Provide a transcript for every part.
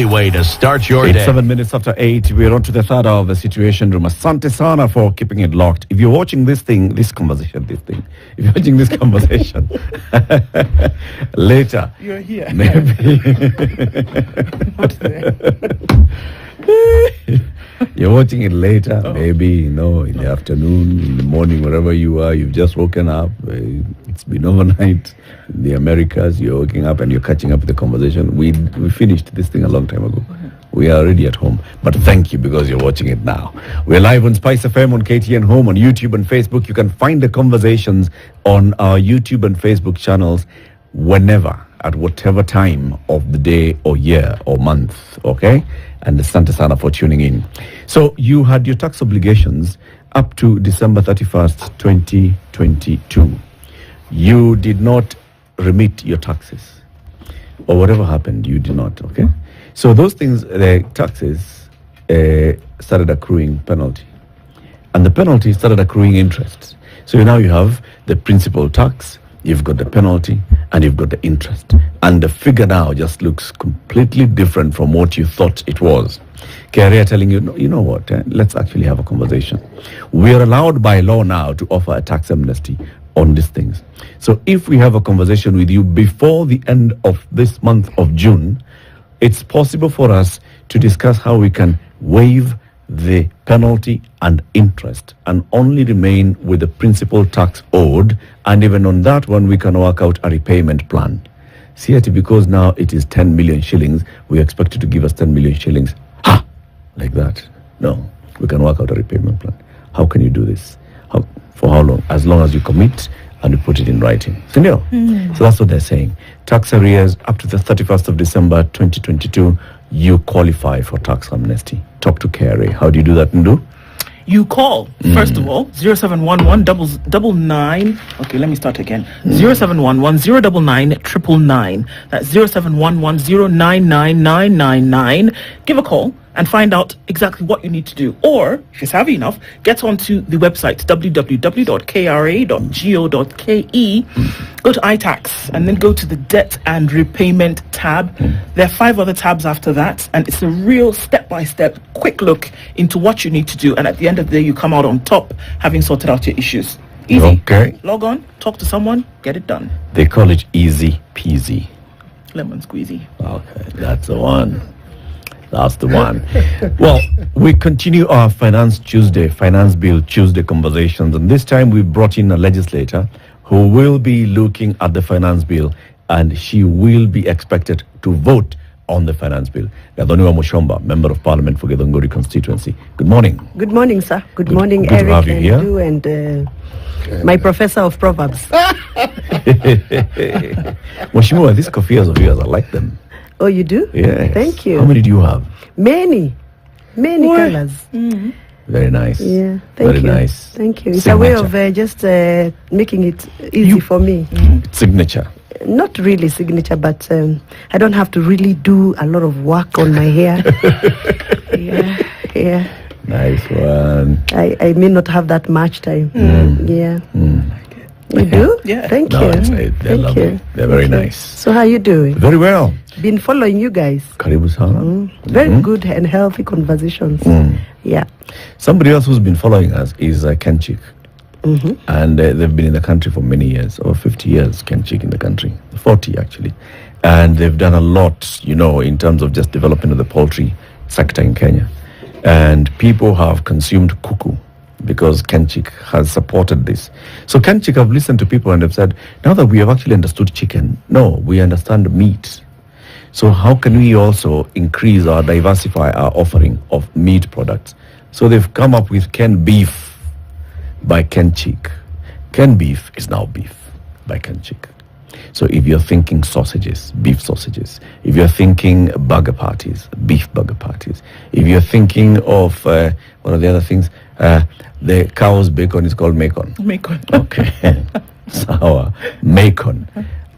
way to start your It's day. 7 minutes after 8. We're on to the third hour of the Situation Room. Asante sana for keeping it locked. If you're watching if you're watching this conversation later, You're here. maybe you're watching it later, maybe, in the afternoon, in the morning, wherever you are, you've just woken up. It's been overnight in the Americas. You're waking up and you're catching up with the conversation. We finished this thing a long time ago. We are already at home. But thank you because you're watching it now. We're live on Spice FM, on KTN Home, on YouTube and Facebook. You can find the conversations on our YouTube and Facebook channels whenever, at whatever time of the day or year or month, okay? And asante sana for tuning in. So you had your tax obligations up to December 31st, 2022. You did not remit your taxes. Or whatever happened, you did not, okay? So those things, the taxes started accruing penalty. And the penalty started accruing interest. So now you have the principal tax, you've got the penalty, and you've got the interest. And the figure now just looks completely different from what you thought it was. Carrier telling you, you know what, let's actually have a conversation. We are allowed by law now to offer a tax amnesty on these things. So if we have a conversation with you before the end of this month of June, it's possible for us to discuss how we can waive the penalty and interest and only remain with the principal tax owed, and even on that one we can work out a repayment plan. See it, because now it is 10 million shillings, we expect you to give us 10 million shillings. Like that. No, we can work out a repayment plan. How can you do this? For how long? As long as you commit and you put it in writing. So that's what they're saying. Tax arrears up to the 31st of December 2022, you qualify for tax amnesty. Talk to KRA. How do you do that, Ndu? You call, first of all, 0711 999. Okay, let me start again. 0711 099 999. That's 0711 099999. Give a call and find out exactly what you need to do. Or, if you're savvy enough, get onto the website www.kra.go.ke, go to iTax, and then go to the Debt and Repayment tab. There are 5 other tabs after that, and it's a real step-by-step, quick look into what you need to do. And at the end of the day, you come out on top, having sorted out your issues. Easy. Okay. Log on, talk to someone, get it done. They call it easy peasy. Lemon squeezy. Okay, that's the one. That's the one. Well, we continue our Finance Bill Tuesday conversations, and this time we brought in a legislator who will be looking at the finance bill, and she will be expected to vote on the finance bill. Gathoni Wamuchomba, Member of Parliament for Gathoni constituency. Good morning. Good morning, sir. Good morning, good Eric, to have you and here. you, and my professor of Proverbs. Mheshimiwa, these coffees of yours, I like them. Oh, you do? Yes. Thank you. How many do you have? Many colors. Mm-hmm. Very nice. Yeah, thank you. Very nice. Thank you. It's a way of just making it easy for me. Signature. Not really signature, but I don't have to really do a lot of work on my hair. Yeah. Nice one. I may not have that much time. Yeah. You do? Yeah. Thank you. They're lovely. They're very nice. So how are you doing? Very well. Been following you guys. Karibu sana. Very good and healthy conversations. Yeah. Somebody else who's been following us is Kenchik. And they've been in the country for many years, over 50 years, Kenchik in the country, 40 actually. And they've done a lot, in terms of just development of the poultry sector in Kenya. And people have consumed kuku because Kenchik has supported this. So Kenchik have listened to people and have said, now that we have actually understood chicken, no, we understand meat. So how can we also increase or diversify our offering of meat products? So they've come up with Ken Beef by Kenchik. Ken Beef is now beef by Kenchik. So if you're thinking sausages, beef sausages. If you're thinking burger patties, beef burger patties. If you're thinking of, what are the other things? The cow's bacon is called macon. Macon. Okay. Sour. Macon.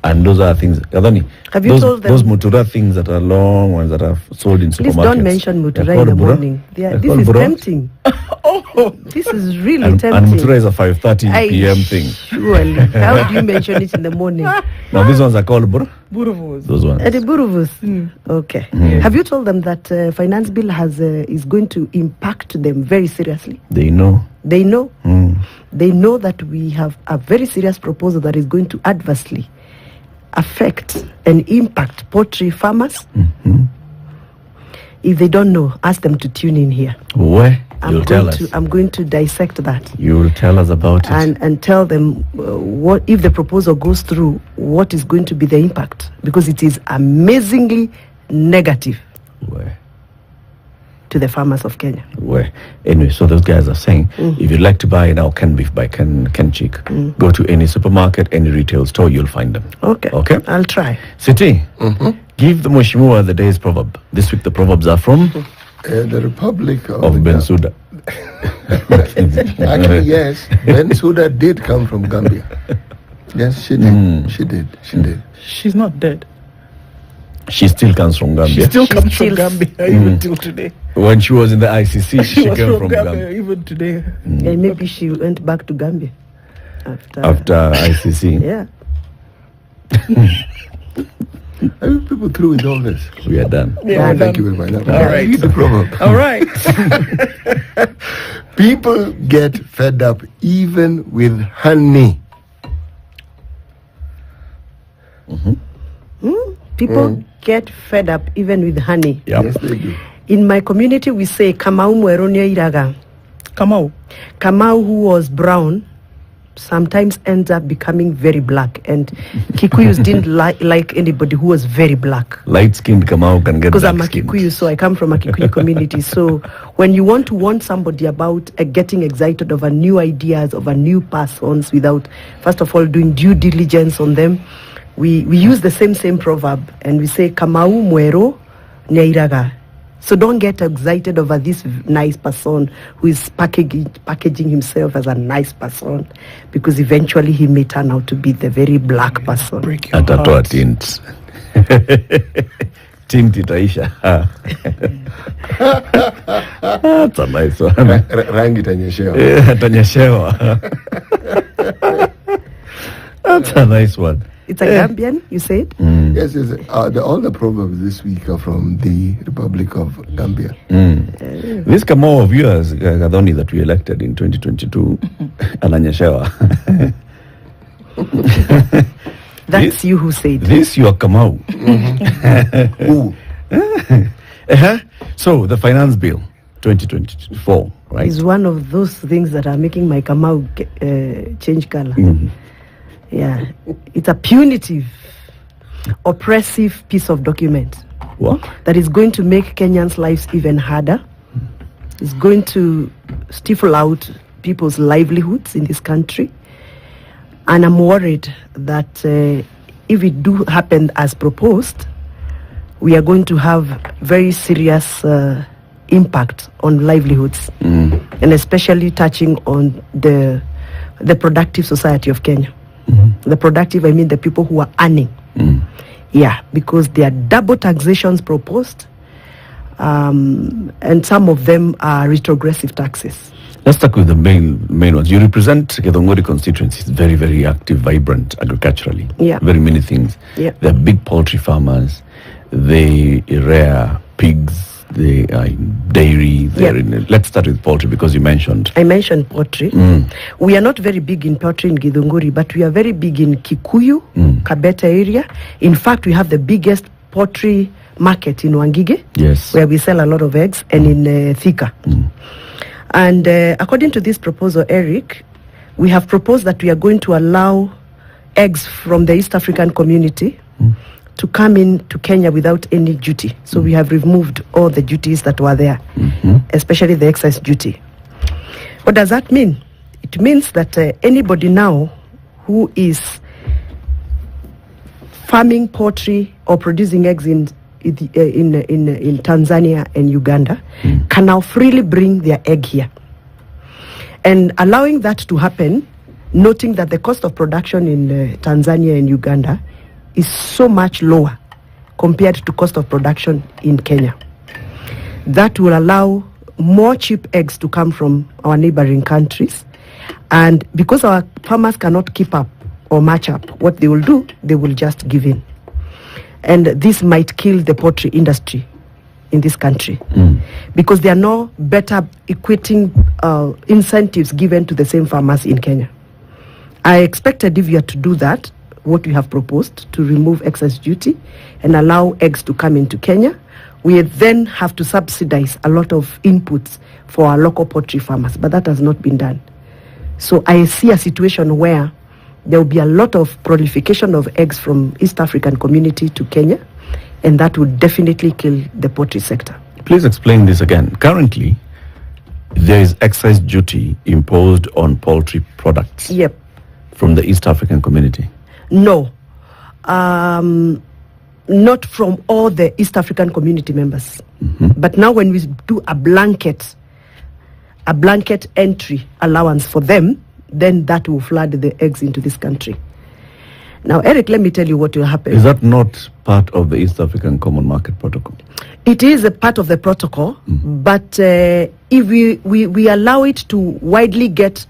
And those are things, Gathoni, Have you told them? those mutura things that are long ones that are sold in Please supermarkets? don't mention They're mutura in called the buro. morning. They're This called is buro. tempting. This is really And tempting. mutura is a 5:30 p.m. thing. Surely. How do you mention it in the morning? Now these ones are called buro. Buruvos. Those ones. The buruvus. Okay. Have you told them that finance bill is going to impact them very seriously? They know. They know. They know that we have a very serious proposal that is going to adversely affect and impact poultry farmers. If they don't know, ask them to tune in here. Where? You'll tell us. I'm going to dissect that. You'll tell us about it. And tell them what if the proposal goes through, what is going to be the impact, because it is amazingly negative Where? to the farmers of Kenya. Where? Anyway, so those guys are saying, if you'd like to buy now Ken beef by Ken Chick, go to any supermarket, any retail store, you'll find them. Okay. Okay? I'll try. City, give the Mheshimiwa the day's proverb. This week the proverbs are from The Republic of Bensouda. Actually, yes, Bensouda did come from Gambia. Yes, she did. She did. She did. She's not dead. She still comes from Gambia. She still She comes still- from Gambia even till today. When she was in the ICC, She she was came from Gambia even today. And maybe she went back to Gambia After ICC. Yeah. I mean, people through with all this. We are done. Yeah, Thank you very much. All right. Read the proverb. All right. People get fed up even with honey. People get fed up even with honey. Yep. Yes, they do. In my community, we say Kamau Mweronia Iraga. Kamau. Kamau, who was brown, sometimes ends up becoming very black. And Kikuyus didn't like anybody who was very black. Light-skinned Kamau can get Because I'm a dark-skinned. Kikuyu, so I come from a Kikuyu community. So when you want to warn somebody about getting excited over new ideas, over new persons, without, first of all, doing due diligence on them, we use the same proverb, and we say, Kamau Mwero Nyairaga. So don't get excited over this nice person who is packaging himself as a nice person, because eventually he may turn out to be the very black person. Break your Atatoa heart. tint. Tint itaisha. That's a nice one. Rangi tanyeshewa. Atanyeshewa. That's a nice one. It's a Gambian, you said? Yes, yes. All the proverbs this week are from the Republic of Gambia. This Kamau of yours, Gathoni, that we elected in 2022, Ananyeshewa. That's you who said. This your Kamau. Ooh. So the finance bill 2024, right? Is one of those things that are making my Kamau change color. Yeah, it's a punitive, oppressive piece of document What? that is going to make Kenyans' lives even harder. It's going to stifle out people's livelihoods in this country. And I'm worried that if it do happen as proposed, we are going to have very serious impact on livelihoods, and especially touching on the productive society of Kenya. The productive, I mean the people who are earning. Yeah, because there are double taxations proposed, and some of them are retrogressive taxes. Let's start with the main ones. You represent Gathoni constituency. It's very, very active, vibrant agriculturally. Yeah. Very many things. Yeah. They're big poultry farmers. They rear pigs. They are in dairy. They're Yeah. Let's start with poultry because you mentioned. I mentioned poultry. We are not very big in poultry in Githunguri, but we are very big in Kikuyu, Kabeta area. In fact, we have the biggest poultry market in Wangige, Yes. where we sell a lot of eggs, and in Thika. And according to this proposal, Eric, we have proposed that we are going to allow eggs from the East African community to come in to Kenya without any duty. So we have removed all the duties that were there, especially the excise duty. What does that mean? It means that anybody now who is farming poultry or producing eggs in Tanzania and Uganda can now freely bring their egg here. And allowing that to happen, noting that the cost of production in Tanzania and Uganda is so much lower compared to cost of production in Kenya. That will allow more cheap eggs to come from our neighboring countries. And because our farmers cannot keep up or match up, what they will do, they will just give in. And this might kill the poultry industry in this country because there are no better equating incentives given to the same farmers in Kenya. I expected if we are to do that, what we have proposed, to remove excess duty and allow eggs to come into Kenya, we then have to subsidize a lot of inputs for our local poultry farmers, but that has not been done. So I see a situation where there will be a lot of proliferation of eggs from East African community to Kenya, and that would definitely kill the poultry sector. Please explain this again. Currently, there is excise duty imposed on poultry products. Yep. From the East African community. No. Not from all the East African community members. But now when we do a blanket entry allowance for them, then that will flood the eggs into this country. Now, Eric, let me tell you what will happen. Is that not part of the East African Common Market Protocol? It is a part of the protocol, but if we allow it to widely get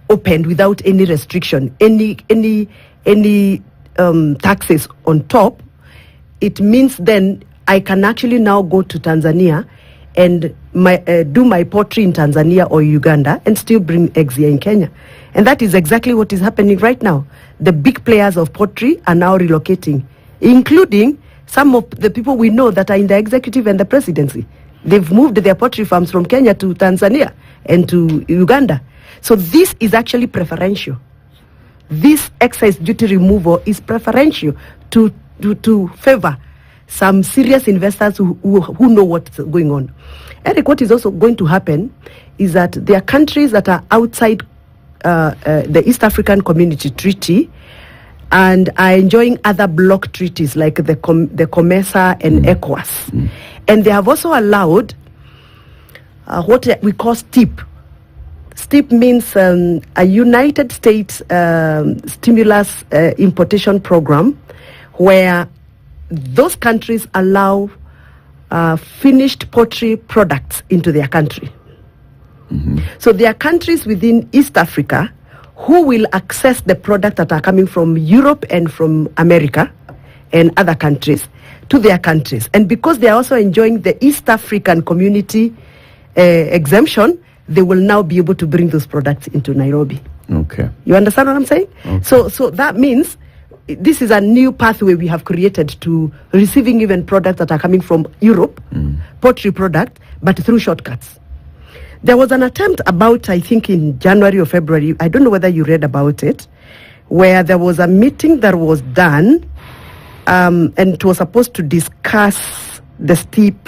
opened without any restriction, any taxes on top, it means then I can actually now go to Tanzania and do my poultry in Tanzania or Uganda and still bring eggs here in Kenya. And that is exactly what is happening right now. The big players of poultry are now relocating, including some of the people we know that are in the executive and the presidency. They've moved their poultry farms from Kenya to Tanzania and to Uganda. So this is actually preferential. This excise duty removal is preferential to favor some serious investors who know what's going on. Eric, what is also going to happen is that there are countries that are outside the East African Community Treaty and are enjoying other block treaties like the COMESA and ECOWAS. And they have also allowed what we call STIP. STIP means a United States Stimulus Importation Program, where those countries allow finished poultry products into their country. So there are countries within East Africa who will access the products that are coming from Europe and from America and other countries to their countries. And because they are also enjoying the East African community exemption, they will now be able to bring those products into Nairobi. Okay. You understand what I'm saying? Okay. So that means this is a new pathway we have created to receiving even products that are coming from Europe, poultry product, but through shortcuts. There was an attempt about, I think in January or February, I don't know whether you read about it, where there was a meeting that was done and it was supposed to discuss the STIP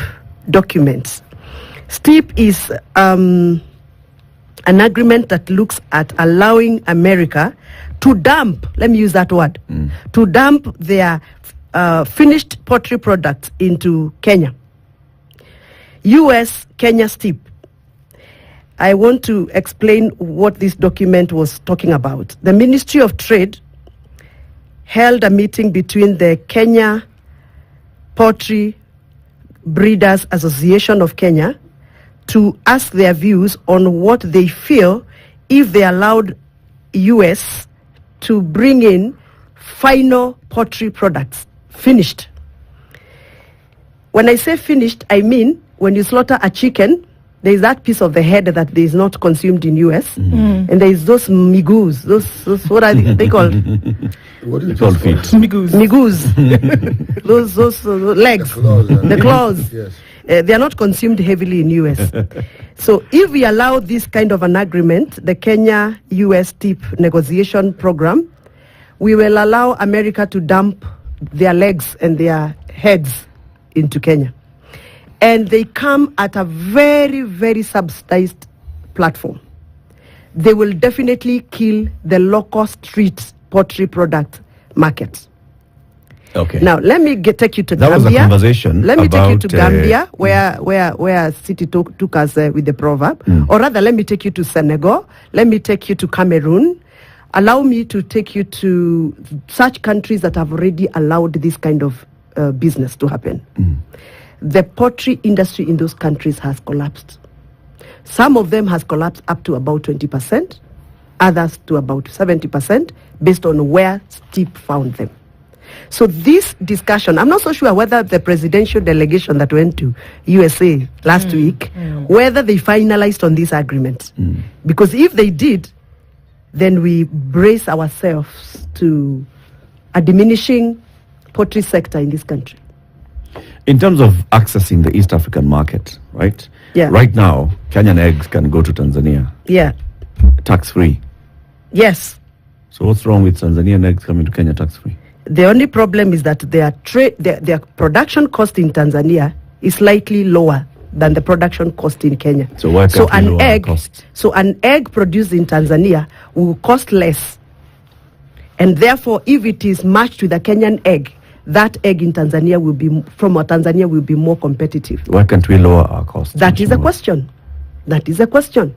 documents. STIP is an agreement that looks at allowing America to dump, let me use that word, to dump their finished poultry products into Kenya. US-Kenya STIP. I want to explain what this document was talking about. The Ministry of Trade held a meeting between the Kenya Poultry Breeders Association of Kenya to ask their views on what they feel if they allowed US to bring in final poultry products, finished. When I say finished, I mean when you slaughter a chicken, there is that piece of the head that is not consumed in US, and there is those migus, those what are they called? What is it called feet? Migus. those legs, the claws. Yes. They are not consumed heavily in US. So if we allow this kind of an agreement, the Kenya-US TIP negotiation program, we will allow America to dump their legs and their heads into Kenya. And they come at a very, very subsidized platform. They will definitely kill the local street poultry product market. Okay. Now, let me take you to That Gambia. was a conversation Let me take you about, to Gambia, where City took us with the Proverb. Or rather, let me take you to Senegal. Let me take you to Cameroon. allow me to take you to such countries that have already allowed this kind of business to happen. The poultry industry in those countries has collapsed. Some of them has collapsed up to about 20%, others to about 70%, based on where STIP found them. So this discussion, I'm not so sure whether the presidential delegation that went to USA last week, whether they finalized on this agreement. Because if they did, then we brace ourselves to a diminishing poultry sector in this country. In terms of accessing the East African market, right? Yeah. Right now, Kenyan eggs can go to Tanzania Yeah. tax-free. Yes. So what's wrong with Tanzanian eggs coming to Kenya tax-free? The only problem is that their production cost in Tanzania is slightly lower than the production cost in Kenya. So why can't we lower our costs? So an egg produced in Tanzania will cost less. And therefore, if it is matched with a Kenyan egg, that egg in Tanzania will be more competitive. Why can't we lower our costs? That is a question. That is a question.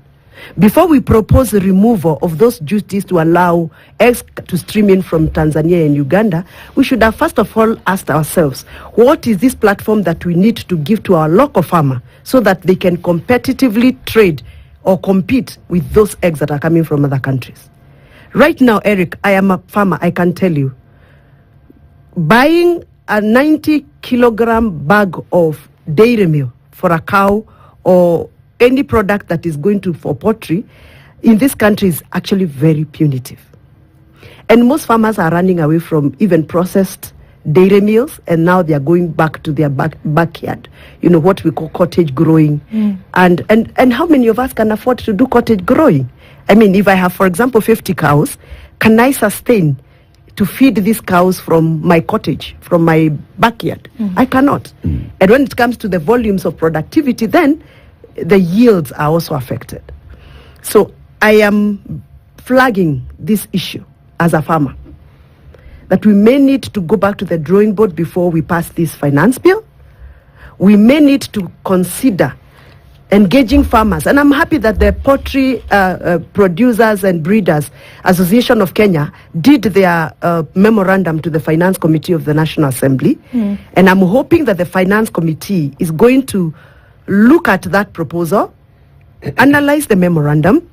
Before we propose the removal of those duties to allow eggs to stream in from Tanzania and Uganda, we should have first of all asked ourselves, what is this platform that we need to give to our local farmer so that they can competitively trade or compete with those eggs that are coming from other countries? Right now, Eric, I am a farmer, I can tell you, buying a 90-kilogram bag of dairy meal for a cow or any product that is going to for poultry in this country is actually very punitive. And most farmers are running away from even processed dairy meals, and now they are going back to their backyard, what we call cottage growing. And how many of us can afford to do cottage growing? I mean, if I have, for example, 50 cows, can I sustain to feed these cows from my cottage, from my backyard? I cannot. And when it comes to the volumes of productivity, then the yields are also affected. So I am flagging this issue as a farmer, that we may need to go back to the drawing board before we pass this finance bill. We may need to consider engaging farmers. And I'm happy that the Poultry Producers and Breeders Association of Kenya did their memorandum to the Finance Committee of the National Assembly. And I'm hoping that the Finance Committee is going to look at that proposal, analyze the memorandum,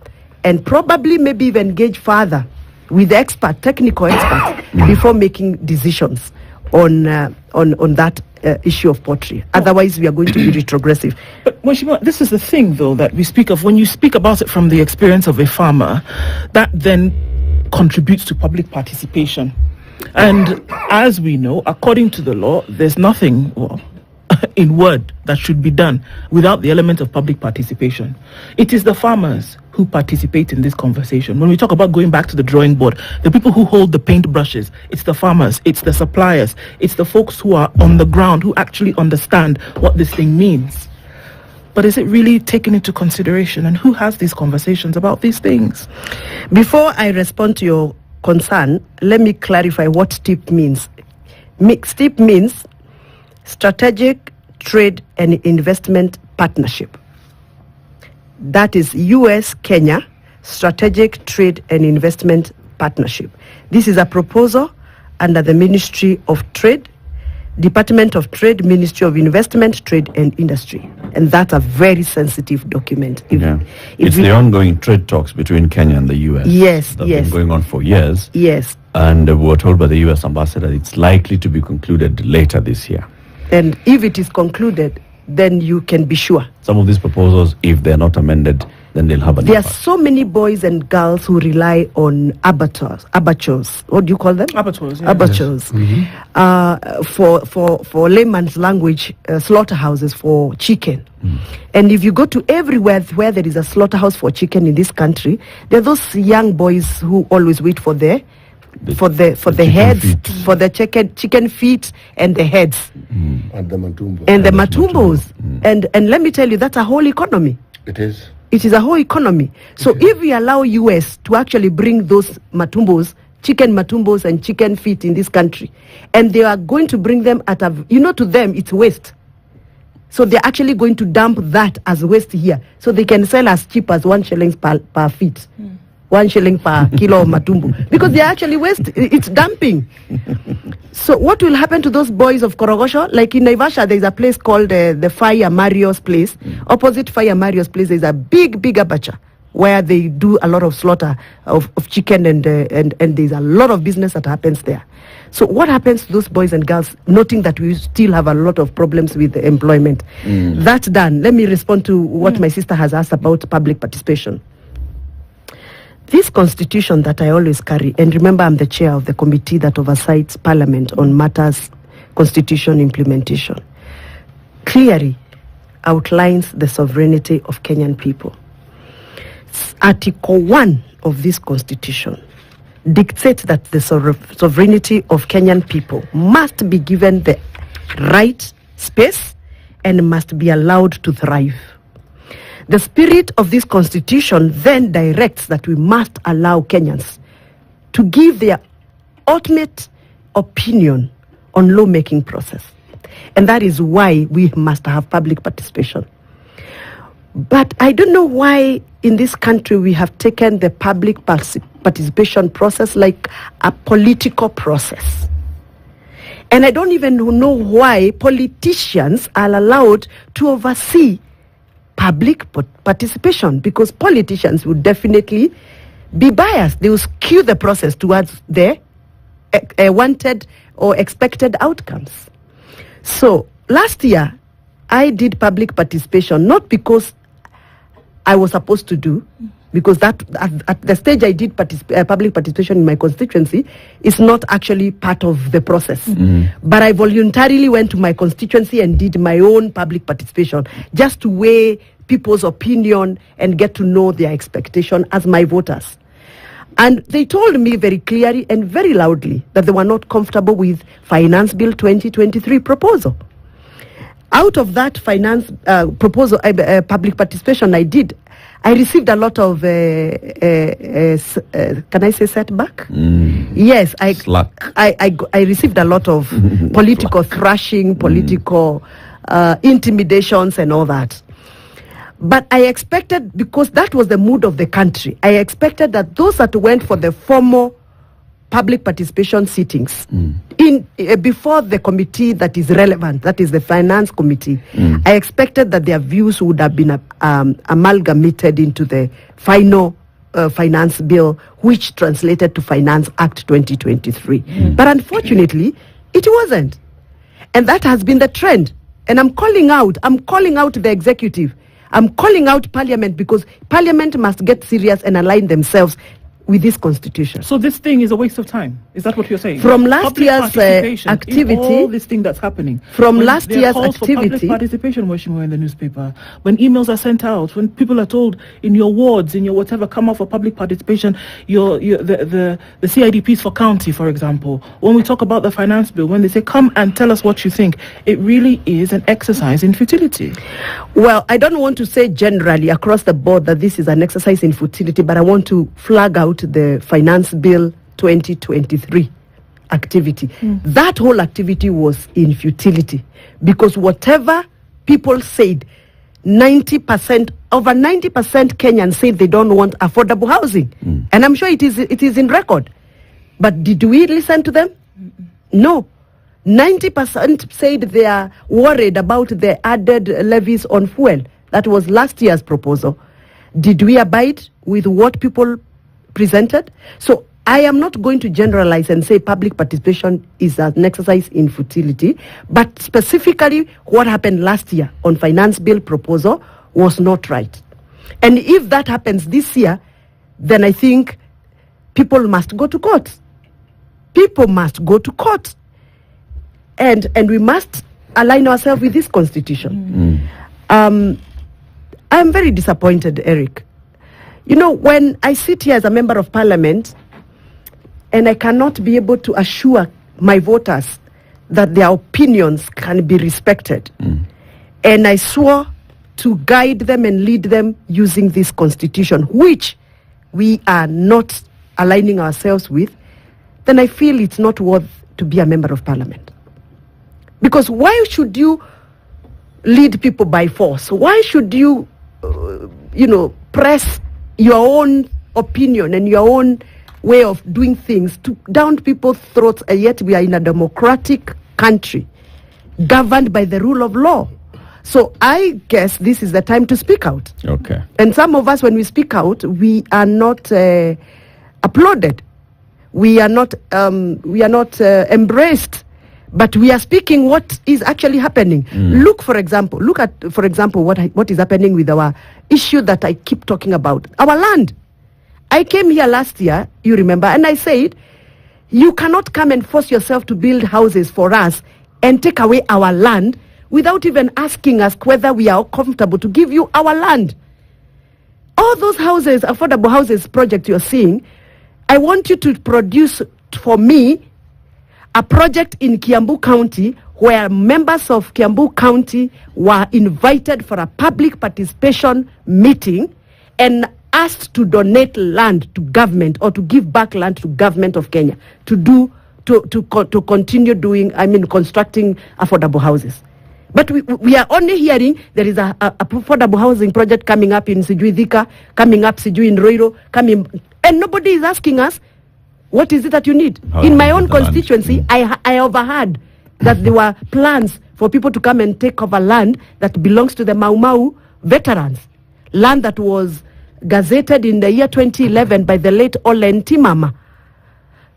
and probably maybe even engage further with technical experts before making decisions on that issue of poultry. Otherwise, we are going to be retrogressive. But Wamuchomba, this is the thing, though, that we speak of. When you speak about it from the experience of a farmer, that then contributes to public participation. And as we know, according to the law, there's nothing in word that should be done without the element of public participation. It is the farmers who participate in this conversation. When we talk about going back to the drawing board, the people who hold the paintbrushes, it's the farmers, it's the suppliers, it's the folks who are on the ground who actually understand what this thing means. But is it really taken into consideration? And who has these conversations about these things? Before I respond to your concern, let me clarify what STIP means. STIP means Strategic Trade and Investment Partnership. That is US-Kenya Strategic Trade and Investment Partnership. This is a proposal under the Ministry of Trade, Department of Trade, Ministry of Investment, Trade and Industry. And that's a very sensitive document. It's the ongoing trade talks between Kenya and the US. Yes, that have been going on for years. Yes. And we were told by the US ambassador it's likely to be concluded later this year. And if it is concluded, then you can be sure. Some of these proposals, if they're not amended, then they'll have an There impact. are so many boys and girls who rely on abattoirs. What do you call them? Abattoirs. Yeah. Abattoirs. For layman's language, slaughterhouses for chicken. And if you go to everywhere where there is a slaughterhouse for chicken in this country, there are those young boys who always wait for the heads, feet. for the chicken feet and the heads. And the matumbo. And the matumbos. And let me tell you, that's a whole economy. It is. It is a whole economy. So if we allow US to actually bring those matumbos, chicken matumbos and chicken feet in this country, and they are going to bring them at to them it's waste. So they're actually going to dump that as waste here. So they can sell as cheap as 1 shilling per feet. 1 shilling per kilo of matumbo, because they're actually it's dumping. So what will happen to those boys of Korogosho? Like in Naivasha, there's a place called the Fire Mario's place. Opposite Fire Mario's place, there's a big abattoir where they do a lot of slaughter of chicken, and there's a lot of business that happens there. So what happens to those boys and girls, noting that we still have a lot of problems with employment? That's done. Let me respond to what my sister has asked about public participation. This constitution that I always carry, and remember I'm the chair of the committee that oversees Parliament on matters constitution implementation, clearly outlines the sovereignty of Kenyan people. Article 1 of this constitution dictates that the sovereignty of Kenyan people must be given the right space and must be allowed to thrive. The spirit of this constitution then directs that we must allow Kenyans to give their ultimate opinion on lawmaking process. And that is why we must have public participation. But I don't know why in this country we have taken the public participation process like a political process. And I don't even know why politicians are allowed to oversee public participation, because politicians would definitely be biased. They will skew the process towards their wanted or expected outcomes. So last year, I did public participation, not because I was supposed to do, because that at the stage I did public participation in my constituency is not actually part of the process. But I voluntarily went to my constituency and did my own public participation just to weigh people's opinion and get to know their expectation as my voters. And they told me very clearly and very loudly that they were not comfortable with Finance Bill 2023 proposal. Out of that finance proposal, public participation I did, I received a lot of, can I say setback? Yes, I received a lot of political thrashing, political intimidations and all that. But I expected, because that was the mood of the country, I expected that those that went for the formal public participation sittings before the committee that is relevant, that is the finance committee, I expected that their views would have been amalgamated into the final finance bill, which translated to Finance Act 2023. But unfortunately, it wasn't. And that has been the trend. And I'm calling out the executive. I'm calling out Parliament, because Parliament must get serious and align themselves with this constitution. So this thing is a waste of time. Is that what you're saying? From last Public year's participation activity, in all this thing that's happening. From When last there are year's calls for public activity, participation, Washington, in the newspaper, when emails are sent out, when people are told in your wards, in your whatever, come out for public participation, the CIDPs for county, for example, when we talk about the finance bill, when they say come and tell us what you think, it really is an exercise in futility. Well, I don't want to say generally across the board that this is an exercise in futility, but I want to flag out the Finance Bill 2023 activity. That whole activity was in futility, because whatever people said, over 90% Kenyans said they don't want affordable housing. And I'm sure it is in record. But did we listen to them? No. 90% said they are worried about the added levies on fuel. That was last year's proposal. Did we abide with what people presented? So I am not going to generalize and say public participation is an exercise in futility, but specifically what happened last year on finance bill proposal was not right. And if that happens this year, then I think people must go to court. People must go to court. And we must align ourselves with this constitution. I'm very disappointed, Eric. You know, when I sit here as a member of Parliament and I cannot be able to assure my voters that their opinions can be respected, and I swore to guide them and lead them using this constitution, which we are not aligning ourselves with, then I feel it's not worth to be a member of Parliament. Because why should you lead people by force? Why should you, press your own opinion and your own way of doing things down people's throats, and yet we are in a democratic country governed by the rule of law. So I guess this is the time to speak out. Okay. And some of us, when we speak out, we are not applauded. We are not embraced. But we are speaking what is actually happening. Look at, for example, what is happening with our issue that I keep talking about, our land. I came here last year, you remember, and I said, you cannot come and force yourself to build houses for us and take away our land without even asking us whether we are comfortable to give you our land. All those houses, affordable houses project you're seeing, I want you to produce for me a project in Kiambu County where members of Kiambu County were invited for a public participation meeting and asked to donate land to government or to give back land to government of Kenya to continue constructing affordable houses. But we are only hearing there is a affordable housing project coming up in Sijui Thika, coming up Sijui in Roiro, and nobody is asking us, what is it that you need? In my own constituency, I overheard that there were plans for people to come and take over land that belongs to the Mau Mau veterans. Land that was gazetted in the year 2011 by the late Olen Timama.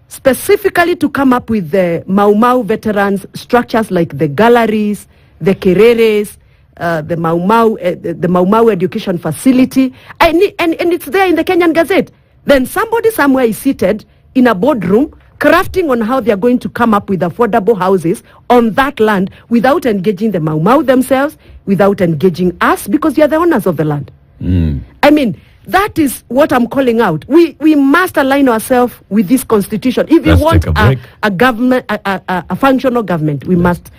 Specifically to come up with the Mau Mau veterans structures like the galleries, the kereres, the Mau Mau education facility. And it's there in the Kenyan Gazette. Then somebody somewhere is seated in a boardroom crafting on how they are going to come up with affordable houses on that land without engaging the Mau Mau themselves, without engaging us, because we are the owners of the land. I mean, that is what I'm calling out. We must align ourselves with this constitution. If we want a government, a functional government, we must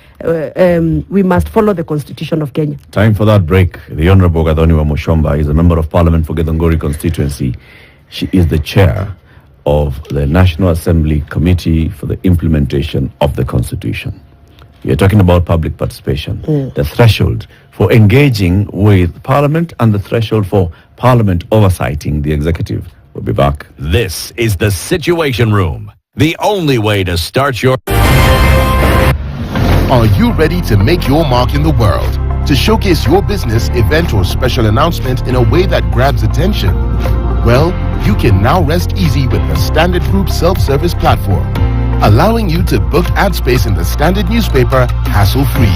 follow the constitution of Kenya. Time for that break. The Honorable Gathoni Wamuchomba is a member of Parliament for Githunguri constituency. She is the chair of the National Assembly Committee for the Implementation of the Constitution. You're talking about public participation, the threshold for engaging with Parliament and the threshold for Parliament oversighting the executive. We'll be back. This is the Situation Room, the only way to start your... Are you ready to make your mark in the world? To showcase your business, event, or special announcement in a way that grabs attention? Well, you can now rest easy with the Standard Group self-service platform, allowing you to book ad space in the Standard newspaper hassle-free.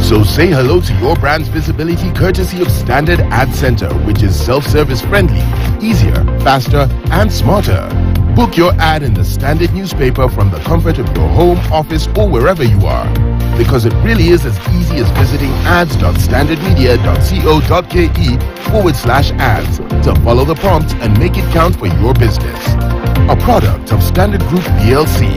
So say hello to your brand's visibility courtesy of Standard Ad Center, which is self-service friendly, easier, faster, and smarter. Book your ad in the Standard newspaper from the comfort of your home, office, or wherever you are. Because it really is as easy as visiting ads.standardmedia.co.ke/ads to follow the prompts and make it count for your business. A product of Standard Group PLC.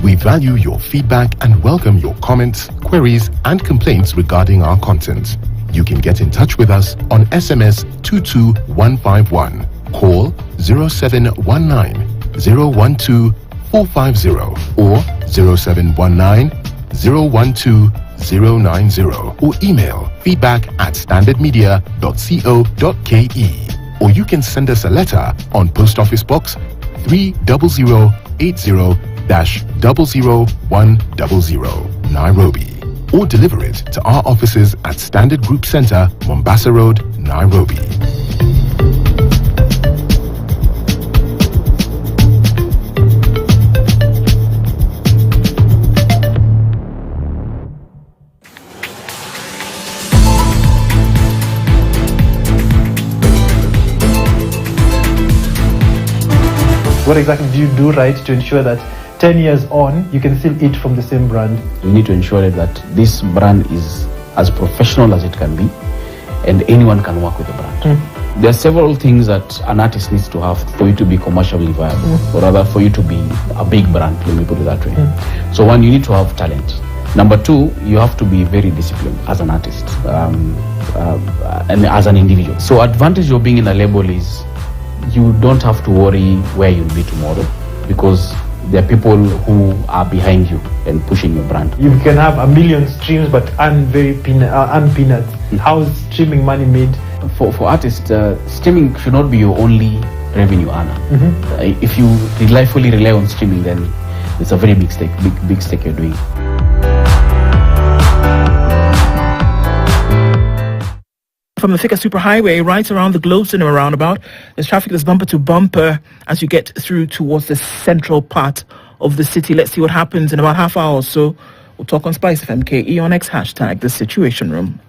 We value your feedback and welcome your comments, queries, and complaints regarding our content. You can get in touch with us on SMS 22151, call 0719 012 450 or 0719 012 090, or email feedback@standardmedia.co.ke, or you can send us a letter on Post Office Box 30080-00100, Nairobi, or deliver it to our offices at Standard Group Center, Mombasa Road, Nairobi. What exactly do you do right to ensure that 10 years on, you can still eat from the same brand? We need to ensure that this brand is as professional as it can be, and anyone can work with the brand. There are several things that an artist needs to have for you to be commercially viable, or rather for you to be a big brand, let me put it that way. So one, you need to have talent. Number two, you have to be very disciplined as an artist and as an individual. So advantage of being in a label is you don't have to worry where you'll be tomorrow, because there are people who are behind you and pushing your brand. You can have a million streams but earn peanuts. How is streaming money made? For artists, streaming should not be your only revenue earner. If you fully rely on streaming, then it's a very big mistake you're doing. From the Thika Superhighway right around the Globe Cinema roundabout, there's traffic that's bumper to bumper as you get through towards the central part of the city. Let's see what happens in about half hour or so. We'll talk on Spice FM KE on X hashtag the Situation Room.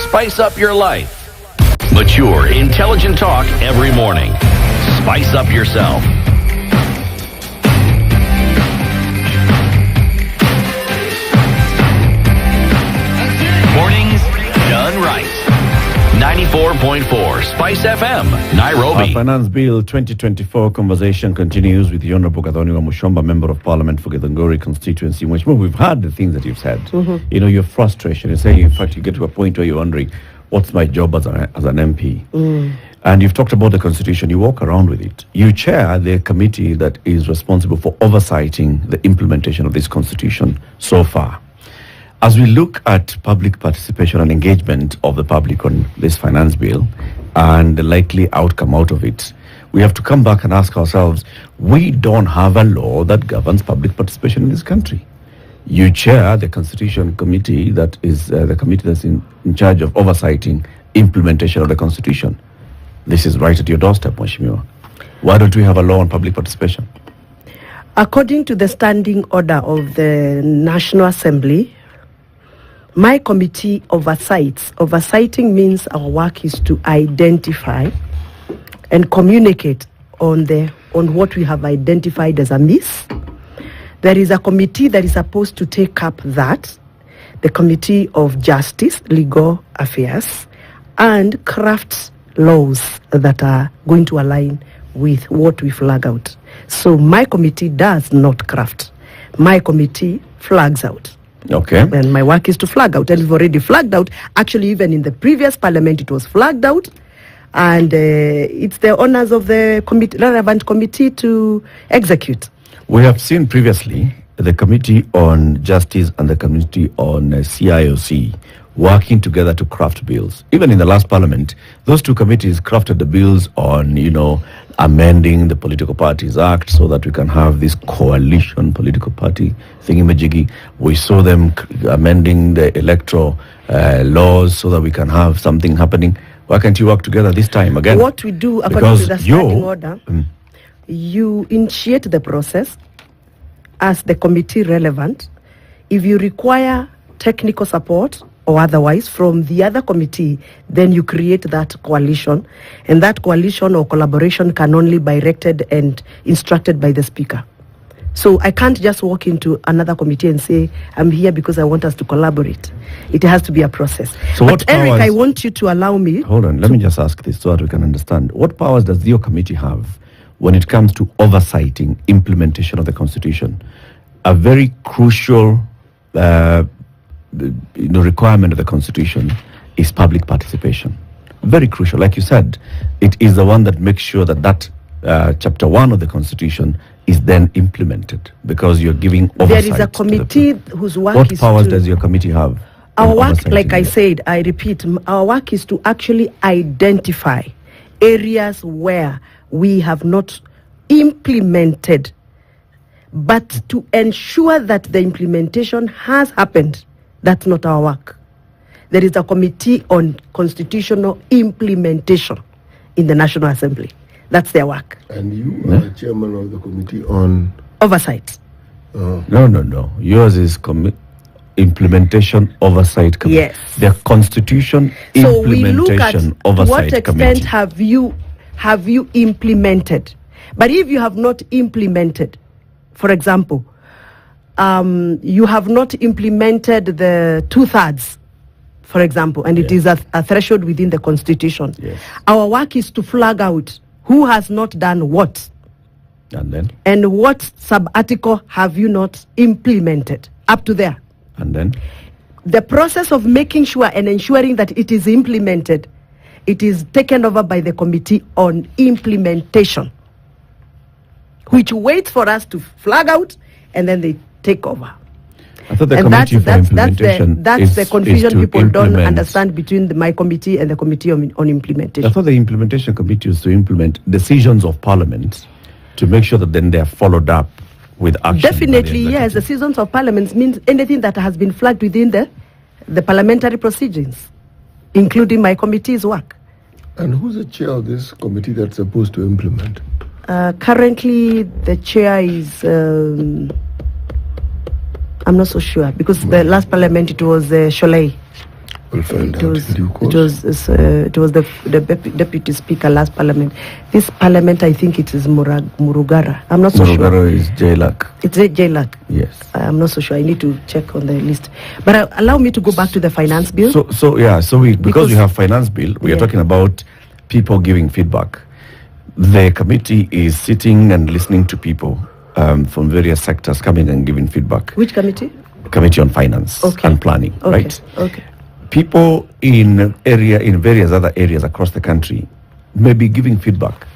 Spice up your life. Mature, intelligent talk every morning. Spice up yourself. Mornings done right. 94.4 Spice FM, Nairobi. Our Finance Bill 2024 conversation continues with the Honorable Gathoni Wamuchomba, Member of Parliament for Gathoni constituency. Which, well, we've heard the things that you've said. You know, your frustration. You say, in fact, you get to a point where you're wondering, what's my job as an MP? And you've talked about the Constitution. You walk around with it. You chair the committee that is responsible for oversighting the implementation of this Constitution so far. As we look at public participation and engagement of the public on this finance bill and the likely outcome out of it, we have to come back and ask ourselves, we don't have a law that governs public participation in this country. You chair the Constitution Committee, that is the committee that's in charge of oversighting implementation of the Constitution. This is right at your doorstep, Mheshimiwa. Why don't we have a law on public participation? According to the standing order of the National Assembly, my committee oversights. Oversighting means our work is to identify and communicate on what we have identified as a miss. There is a committee that is supposed to take up that, the Committee of Justice, Legal Affairs, and craft laws that are going to align with what we flag out. So my committee does not craft. My committee flags out. Okay. And my work is to flag out. And we've already flagged out. Actually, even in the previous parliament, it was flagged out. And it's the honors of the relevant committee to execute. We have seen previously the Committee on Justice and the Committee on CIOC working together to craft bills. Even in the last parliament, those two committees crafted the bills on, amending the Political Parties Act so that we can have this coalition political party thingy-majiggy. We saw them amending the electoral laws so that we can have something happening. Why can't you work together this time again? What we do, according to the standing order, you initiate the process as the committee relevant. If you require technical support or otherwise from the other committee, then you create that coalition, and that coalition or collaboration can only be directed and instructed by the speaker. So I can't just walk into another committee and say, I'm here because I want us to collaborate. It has to be a process. So but Eric, I want you to allow me... Hold on, let me just ask this so that we can understand. What powers does your committee have when it comes to oversighting implementation of the Constitution? A very crucial requirement of the Constitution is public participation. Very crucial. Like you said, it is the one that makes sure that Chapter 1 of the Constitution is then implemented, because you're giving oversight. There is a committee whose work What is powers does your committee have? Our work, like I said, I repeat, our work is to actually identify areas where we have not implemented, but to ensure that the implementation has happened. That's not our work. There is a committee on constitutional implementation in the National Assembly. That's their work. And you are chairman of the committee on oversight. No. Yours is implementation oversight committee. Yes. The Constitution So we look at implementation to oversight what extent committee. have you implemented. But if you have not implemented, for example, you have not implemented the 2/3, for example, and it is a threshold within the Constitution. Yes. Our work is to flag out who has not done what. And then? And what sub-article have you not implemented up to there? And then? The process of making sure and ensuring that it is implemented, it is taken over by the Committee on Implementation, which waits for us to flag out and then they take over. I thought the And Committee for Implementation that's the confusion to people don't implement. understand between my committee and the Committee on Implementation. I thought the Implementation Committee was to implement decisions of Parliament to make sure that then they are followed up with action. Definitely, yes. The seasons of Parliament means anything that has been flagged within the parliamentary proceedings, including my committee's work. And who's the chair of this committee that's supposed to implement? Currently, the chair is, I'm not so sure, because the last parliament, it was Sholei. We'll find It out was, in due course. it was the deputy speaker last parliament. This parliament, I think it is Murugara. I'm not so sure. Murugara is Jailak. It's Jailak. Yes. I'm not so sure. I need to check on the list. But allow me to go back to the finance bill. So because we have finance bill, we are talking about people giving feedback. The committee is sitting and listening to people from various sectors coming and giving feedback. Which committee? Committee on Finance and Planning, right? Okay. People in various other areas across the country may be giving feedback.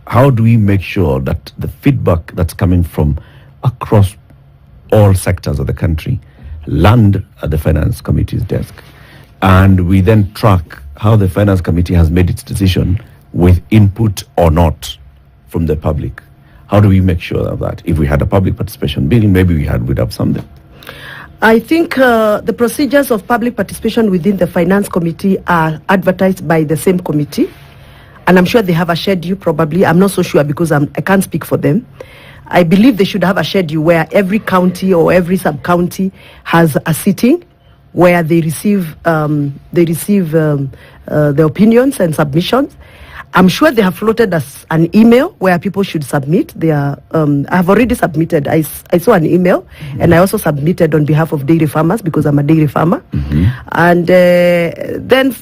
How do we make sure that the feedback that's coming from across all sectors of the country land at the Finance Committee's desk? And we then track how the Finance Committee has made its decision with input or not from the public. How do we make sure of that? If we had a public participation bill, maybe we'd have something. I think the procedures of public participation within the Finance Committee are advertised by the same committee. And I'm sure they have a schedule, probably. I'm not so sure because I can't speak for them. I believe they should have a schedule where every county or every sub-county has a sitting where they receive the opinions and submissions. I'm sure they have floated us an email where people should submit their. I have already submitted. I saw an email, and I also submitted on behalf of dairy farmers because I'm a dairy farmer. And then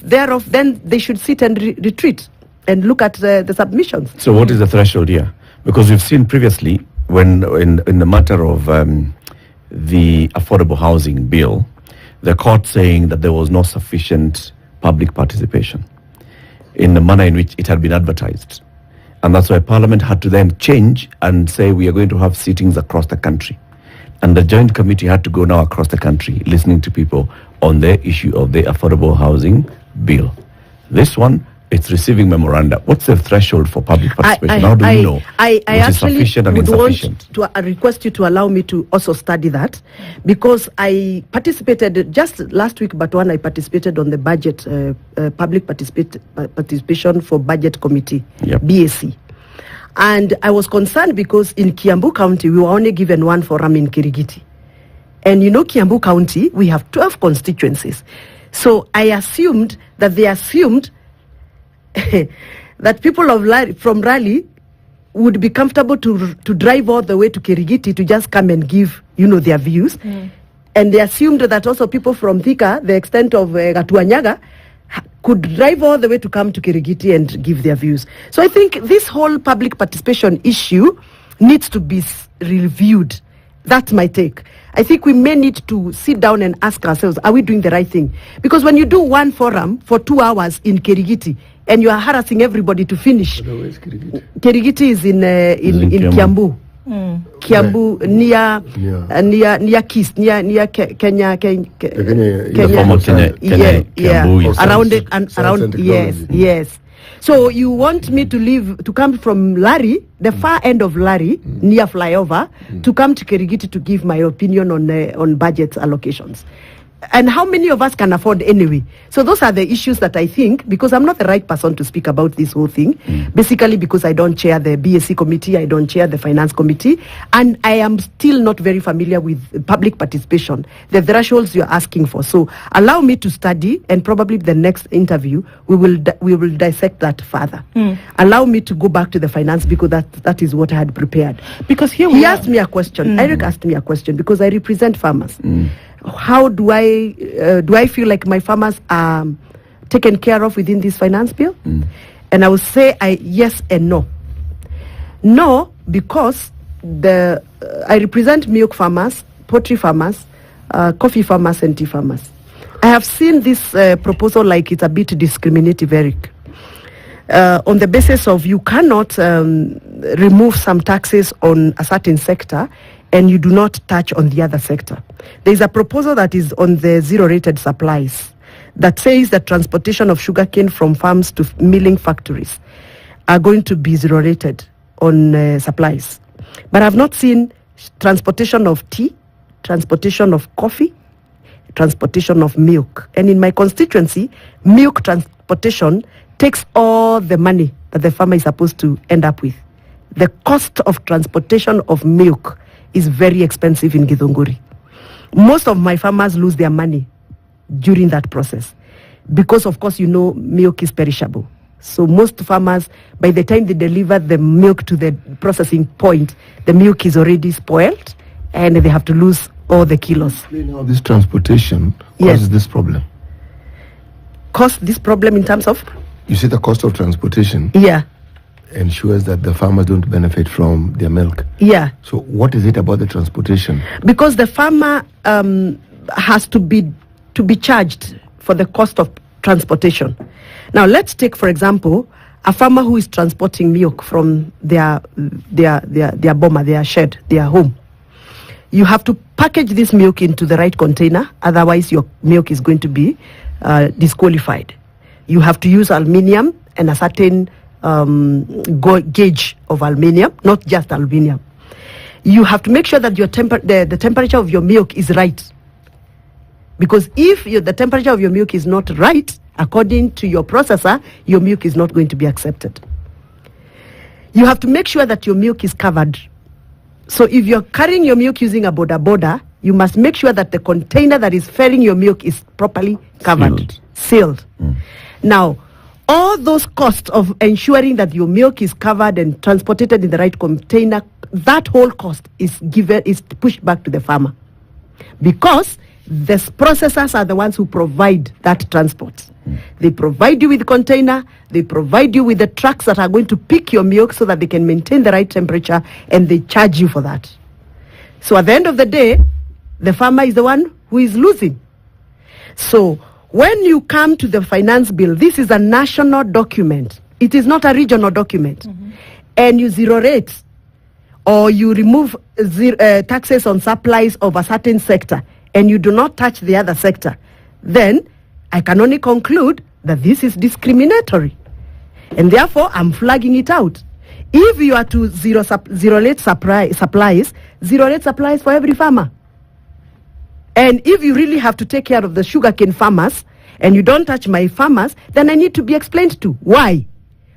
they should sit and retreat and look at the submissions. So what is the threshold here? Because we've seen previously when in the matter of the affordable housing bill, the court saying that there was not sufficient public participation in the manner in which it had been advertised. And that's why Parliament had to then change and say we are going to have sittings across the country. And the joint committee had to go now across the country listening to people on the issue of the affordable housing bill. This one, it's receiving memoranda. What's the threshold for public participation? How do we know I what is actually sufficient and would insufficient? want to request you to allow me to also study that, because I participated just last week, but when I participated on the budget, public participation for budget committee, BAC. And I was concerned because in Kiambu County, we were only given one forum in Kirigiti. And you know, Kiambu County, we have 12 constituencies. So I assumed that they assumed that people from Raleigh would be comfortable to drive all the way to Kirigiti to just come and give, their views. And they assumed that also people from Thika, the extent of Gatuanyaga, could drive all the way to come to Kirigiti and give their views. So I think this whole public participation issue needs to be reviewed. That's my take. I think we may need to sit down and ask ourselves, are we doing the right thing? Because when you do one forum for 2 hours in Kirigiti, and you are harassing everybody to finish. Kirigiti is in Kiambu. Kiambu, near Kis, near Kenya. Around, yes. So you want me to come from Larry, the far end of Larry, near flyover, to come to Kirigiti to give my opinion on budget allocations. And how many of us can afford anyway? So those are the issues that I think, because I'm not the right person to speak about this whole thing, basically because I don't chair the BSC committee, I don't chair the finance committee, and I am still not very familiar with public participation, the thresholds you're asking for. So allow me to study, and probably the next interview, we will dissect that further. Allow me to go back to the finance, because that is what I had prepared. Because he asked me a question, Eric asked me a question, because I represent farmers. How do I feel like my farmers are taken care of within this finance bill? And I would say yes and no. No, because I represent milk farmers, poultry farmers, coffee farmers, and tea farmers. I have seen this proposal like it's a bit discriminative, Eric. On the basis of you cannot remove some taxes on a certain sector and you do not touch on the other sector. There is a proposal that is on the zero-rated supplies that says that transportation of sugarcane from farms to milling factories are going to be zero-rated on supplies. But I've not seen transportation of tea, transportation of coffee, transportation of milk. And in my constituency, milk transportation takes all the money that the farmer is supposed to end up with. The cost of transportation of milk is very expensive in Githunguri. Most of my farmers lose their money during that process because, of course, milk is perishable. So most farmers, by the time they deliver the milk to the processing point, the milk is already spoiled and they have to lose all the kilos. Explain how this transportation causes this problem. Cause this problem in terms of? You see, the cost of transportation ensures that the farmers don't benefit from their milk. Yeah. So what is it about the transportation? Because the farmer has to be charged for the cost of transportation. Now let's take, for example, a farmer who is transporting milk from their boma, their shed, their home. You have to package this milk into the right container, otherwise your milk is going to be disqualified. You have to use aluminium and a certain gauge of aluminium, not just aluminium. You have to make sure that your the temperature of your milk is right. Because if the temperature of your milk is not right, according to your processor, your milk is not going to be accepted. You have to make sure that your milk is covered. So if you're carrying your milk using a boda, you must make sure that the container that is filling your milk is properly covered, sealed. Now, all those costs of ensuring that your milk is covered and transported in the right container, that whole cost is pushed back to the farmer. Because the processors are the ones who provide that transport. They provide you with the container, they provide you with the trucks that are going to pick your milk so that they can maintain the right temperature, and they charge you for that. So at the end of the day, the farmer is the one who is losing. So when you come to the finance bill, this is a national document. It is not a regional document. And you zero rate or you remove taxes on supplies of a certain sector and you do not touch the other sector, then I can only conclude that this is discriminatory. And therefore, I'm flagging it out. If you are to zero rate supplies, zero rate supplies for every farmer. And if you really have to take care of the sugarcane farmers and you don't touch my farmers, then I need to be explained to. Why?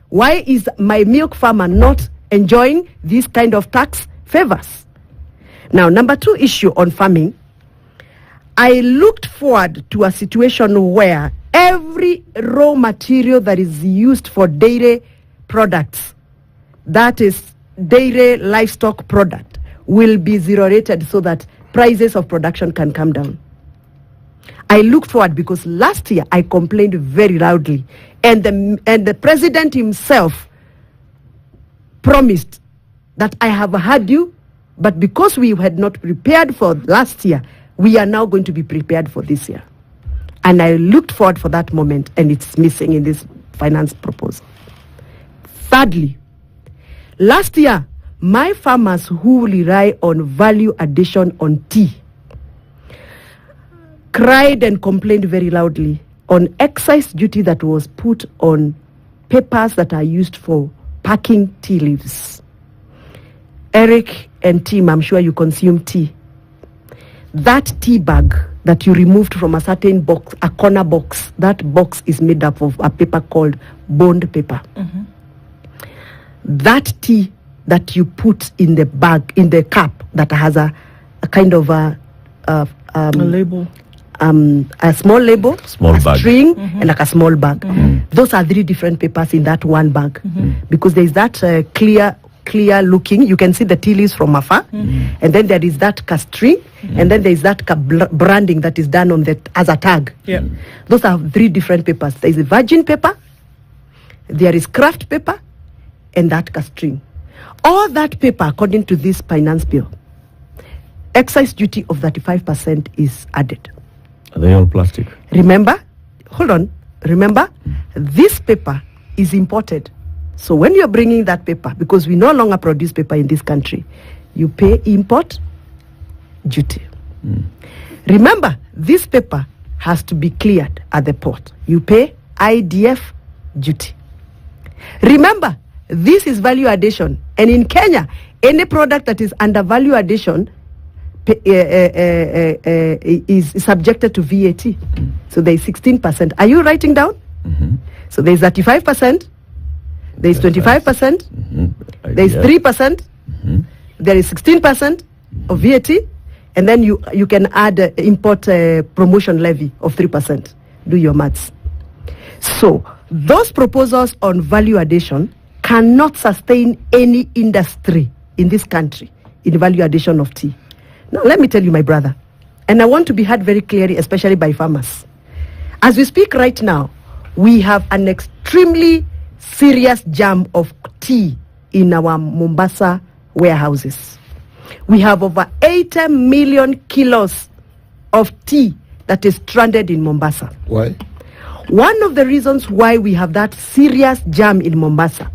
Why is my milk farmer not enjoying these kind of tax favors? Now, number 2 issue on farming, I looked forward to a situation where every raw material that is used for dairy products, that is dairy livestock product, will be zero rated so that prices of production can come down. I looked forward because last year I complained very loudly, and the president himself promised that I have heard you, but because we had not prepared for last year, we are now going to be prepared for this year. And I looked forward for that moment, and it's missing in this finance proposal. Thirdly, last year, my farmers who rely on value addition on tea cried and complained very loudly on excise duty that was put on papers that are used for packing tea leaves. Eric and Tim, I'm sure you consume tea. That tea bag that you removed from a certain box, a corner box, that box is made up of a paper called bond paper. That tea that you put in the bag, in the cup that has a kind of a label. A small label, Small bag. string, and like a small bag. Those are 3 different papers in that one bag. Because there is that clear looking, you can see the tea leaves from afar, and then there is that string, and then there is that branding that is done on that as a tag. Those are 3 different papers. There is a virgin paper, there is craft paper, and that string. All that paper, according to this finance bill, excise duty of 35% is added. Are they all plastic? Remember, hold on, remember, this paper is imported. So when you're bringing that paper, because we no longer produce paper in this country, you pay import duty. Remember, this paper has to be cleared at the port. You pay IDF duty. Remember, this is value addition. And in Kenya, any product that is under value addition is subjected to VAT. So there is 16%. Are you writing down? So there is 35%, there is 25%, there is 3%, there is 16% of VAT, and then you can add import promotion levy of 3%. Do your maths. So those proposals on value addition cannot sustain any industry in this country in value addition of tea. Now, let me tell you, my brother, and I want to be heard very clearly, especially by farmers. As we speak right now, we have an extremely serious jam of tea in our Mombasa warehouses. We have over 80 million kilos of tea that is stranded in Mombasa. Why? One of the reasons why we have that serious jam in Mombasa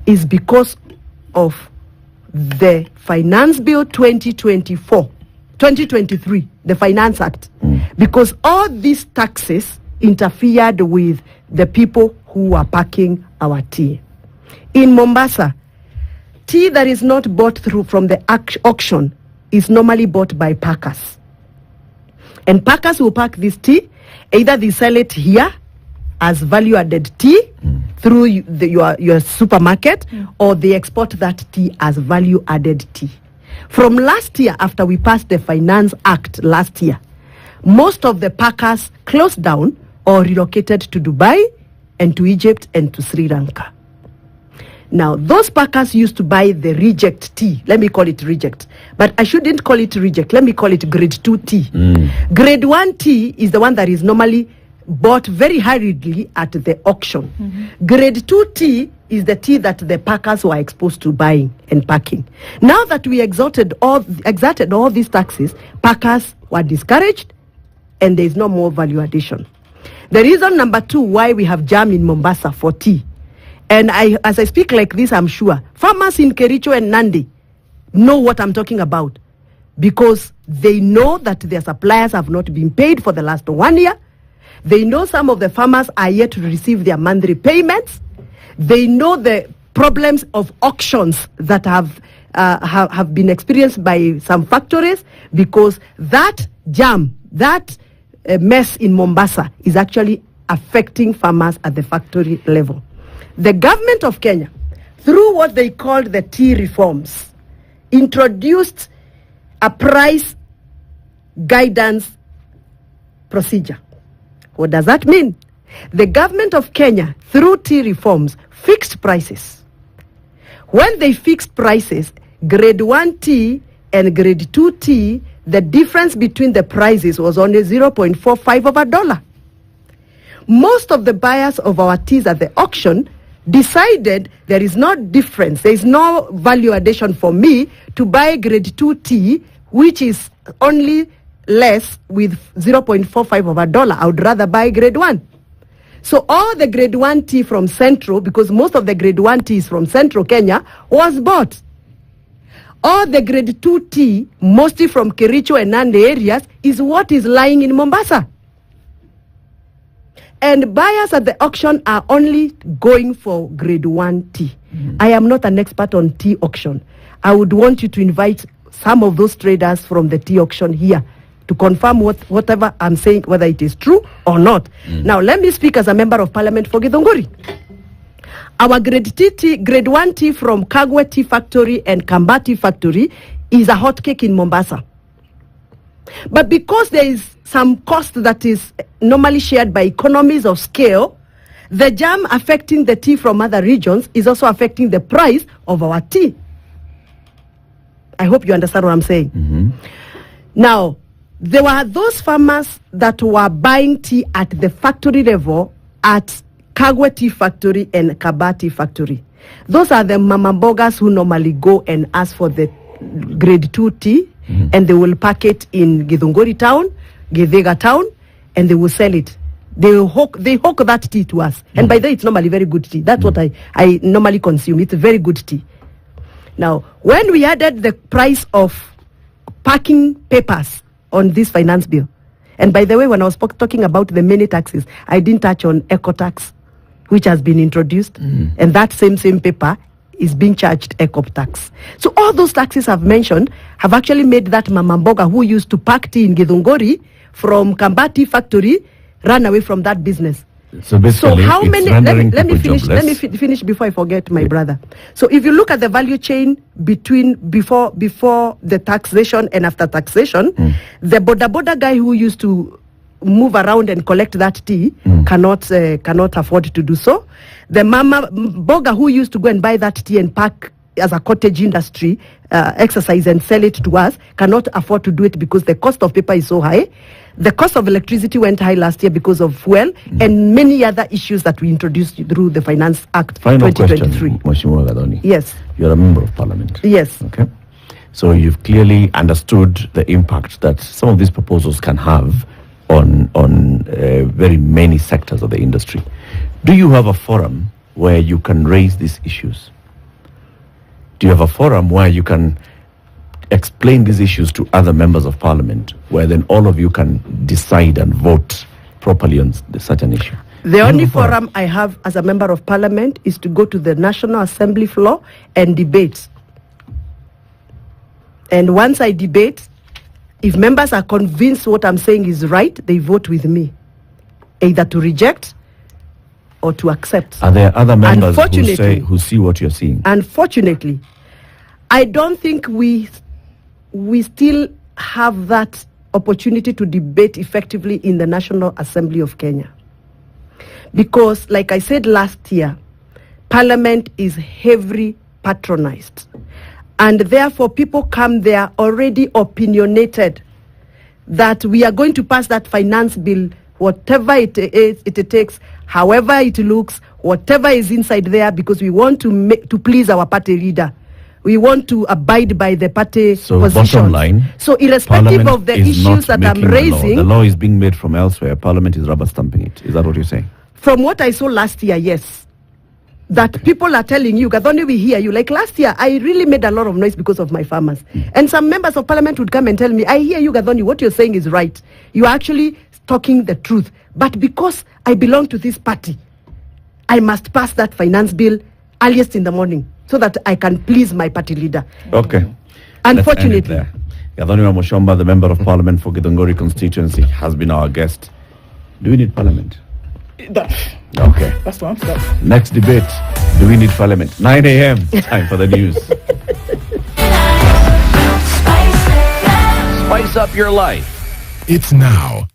is because of the Finance Bill 2023, the Finance Act, because all these taxes interfered with the people who are packing our tea. In Mombasa, tea that is not bought through from the auction is normally bought by packers. And packers will pack this tea, either they sell it here as value-added tea through your supermarket, or they export that tea as value-added tea. From last year, after we passed the Finance Act last year, most of the packers closed down or relocated to Dubai and to Egypt and to Sri Lanka. Now, those packers used to buy the reject tea. Let me call it reject. But I shouldn't call it reject. Let me call it grade 2 tea. Grade 1 tea is the one that is normally bought very hurriedly at the auction. Grade 2 tea is the tea that the packers were exposed to buying and packing. Now that we exerted all these taxes, packers were discouraged and there is no more value addition. The reason number 2 why we have jam in Mombasa for tea, and as I speak like this, I'm sure farmers in Kericho and Nandi know what I'm talking about, because they know that their suppliers have not been paid for the last 1 year. They know some of the farmers are yet to receive their monthly payments. They know the problems of auctions that have been experienced by some factories, because that jam, that mess in Mombasa is actually affecting farmers at the factory level. The government of Kenya, through what they called the tea reforms, introduced a price guidance procedure. What does that mean? The government of Kenya, through tea reforms, fixed prices. When they fixed prices, grade 1 tea and grade 2 tea, the difference between the prices was only 0.45 of a dollar. Most of the buyers of our teas at the auction decided there is no difference, there is no value addition for me to buy grade 2 tea, which is only less with 0.45 of a dollar. I would rather buy grade 1. So all the grade 1 tea from Central, because most of the grade 1 tea is from Central Kenya, was bought. All the grade 2 tea, mostly from Kericho and Nandi areas, is what is lying in Mombasa. And buyers at the auction are only going for grade 1 tea. I am not an expert on tea auction. I would want you to invite some of those traders from the tea auction here to confirm whatever I'm saying, whether it is true or not. Now, let me speak as a member of Parliament for Githunguri. Our grade 1 tea from Kagwe Tea Factory and Kamba Tea Factory is a hot cake in Mombasa. But because there is some cost that is normally shared by economies of scale, the jam affecting the tea from other regions is also affecting the price of our tea. I hope you understand what I'm saying. Now, there were those farmers that were buying tea at the factory level at Kagwe Tea Factory and Kaba Tea Factory. Those are the mama bogas who normally go and ask for the grade 2 tea, and they will pack it in Githunguri town, Githega town, and they will sell it. They hawk that tea to us. And by the way, it's normally very good tea. That's what I normally consume. It's very good tea. Now, when we added the price of packing papers on this finance bill, and by the way, when I was talking about the many taxes, I didn't touch on eco tax, which has been introduced, and that same paper is being charged eco tax. So all those taxes I've mentioned have actually made that mama mboga who used to pack tea in Githunguri from Kambati factory run away from that business. So basically, how it's many? rendering Let me people finish. Let me jobless. finish before I forget, my brother. So if you look at the value chain before the taxation and after taxation, the boda guy who used to move around and collect that tea cannot afford to do so. The mama boga who used to go and buy that tea and pack as a cottage industry exercise and sell it to us cannot afford to do it because the cost of paper is so high. The cost of electricity went high last year because of fuel and many other issues that we introduced through the Finance Act Final 2023. question, Mheshimiwa Gathoni. Yes. You're a member of Parliament. Yes. Okay. So you've clearly understood the impact that some of these proposals can have on very many sectors of the industry. Do you have a forum where you can raise these issues? Do you have a forum where you can explain these issues to other members of Parliament, where then all of you can decide and vote properly on such an issue? The only forum I have as a member of Parliament is to go to the National Assembly floor and debate. And once I debate, if members are convinced what I'm saying is right, they vote with me, either to reject or to accept. Are there other members Unfortunately, who see what you're seeing? Unfortunately, I don't think we still have that opportunity to debate effectively in the National Assembly of Kenya. Because, like I said last year, Parliament is heavily patronized. And therefore, people come there already opinionated that we are going to pass that finance bill, whatever it takes, however it looks, whatever is inside there, because we want to please our party leader. We want to abide by the party positions. Bottom line, so irrespective of the issues that I'm raising, the law is being made from elsewhere. Parliament is rubber stamping it. Is that what you're saying? From what I saw last year, yes. That people are telling you, Gathoni, we hear you. Like last year, I really made a lot of noise because of my farmers. And some members of Parliament would come and tell me, I hear you, Gathoni, what you're saying is right. You are actually talking the truth. But because I belong to this party, I must pass that finance bill earliest in the morning so that I can please my party leader. Okay. Unfortunately. Gathoni Wamuchomba, the Member of Parliament for Githunguri constituency, has been our guest. Do we need Parliament? Okay. That's the answer. Next debate. Do we need Parliament? 9 a.m. Time for the news. Spice up your life. It's now